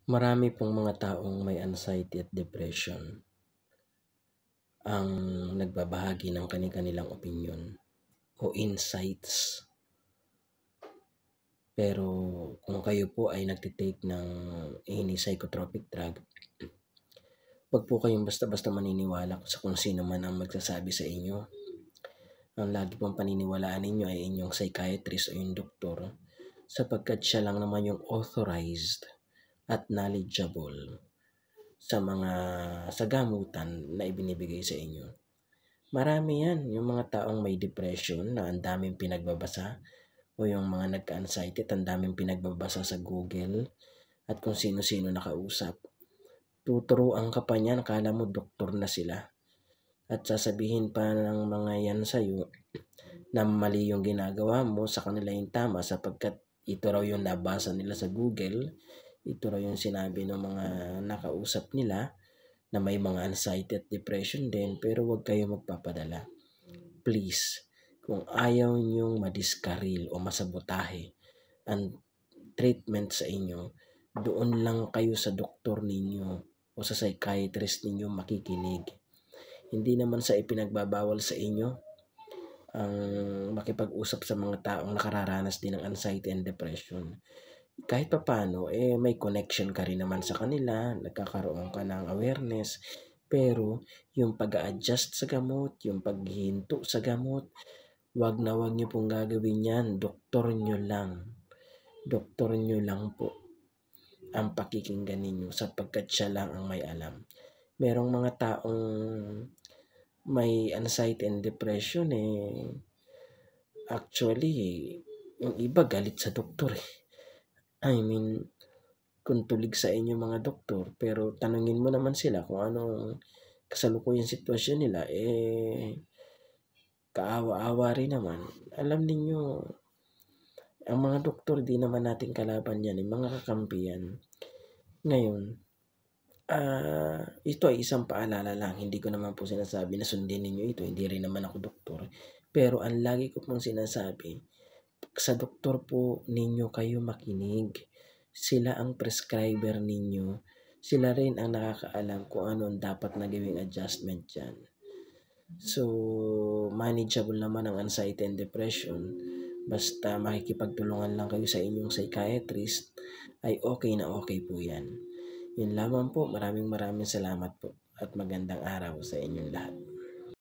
Marami pong mga taong may anxiety at depression ang nagbabahagi ng kani-kanilang opinyon o insights. Pero kung kayo po ay nagte-take ng any psychotropic drug, wag po kayong basta-basta maniniwala sa kung sino man ang magsasabi sa inyo. Ang lagi pong paniniwalaan ninyo ay inyong psychiatrist o yung doktor, sapagkat siya lang naman yung authorized at knowledgeable sa gamutan na ibinibigay sa inyo. Marami yan, yung mga taong may depression na ang daming pinagbabasa, o yung mga nagka-anxiety at ang daming pinagbabasa sa Google at kung sino-sino nakausap. Tuturuan ka pa niyan, akala mo doktor na sila. At sasabihin pa ng mga yan sa'yo na mali yung ginagawa mo, sa kanila yung tama, sapagkat ito raw yung nabasa nila sa Google, ito raw yung sinabi ng mga nakausap nila na may mga anxiety at depression din. Pero wag kayo magpapadala. Please, kung ayaw niyong madiskaril o masabotahe ang treatment sa inyo, doon lang kayo sa doktor ninyo o sa psychiatrist ninyo makikinig. Hindi naman sa ipinagbabawal sa inyo ang makipag-usap sa mga taong nakararanas din ng anxiety and depression. Kahit papaano, may connection ka rin naman sa kanila, nagkakaroon ka ng awareness. Pero yung pag-a-adjust sa gamot, yung paghinto sa gamot, wag niyo pong gagawin yan. Doktor nyo lang. Doktor nyo lang po ang pakikinggan ninyo, sapagkat siya lang ang may alam. Merong mga taong may anxiety and depression actually, yung iba galit sa doktor I mean, kung tulig sa inyo mga doktor, pero tanungin mo naman sila kung anong kasalukuyang sitwasyon nila, kaawa-awa rin naman. Alam ninyo, ang mga doktor di naman natin kalaban yan, mga kakampi yan. Ngayon, ito ay isang paalala lang. Hindi ko naman po sinasabi na sundin ninyo ito. Hindi rin naman ako doktor. Pero ang lagi ko pong sinasabi, sa doktor po ninyo kayo makinig. Sila ang prescriber ninyo. Sila rin ang nakakaalam kung ano ang dapat na gawing adjustment dyan. So, manageable naman ang anxiety and depression. Basta makikipagtulungan lang kayo sa inyong psychiatrist, ay okay na okay po yan. Yun lamang po. Maraming salamat po at magandang araw sa inyong lahat.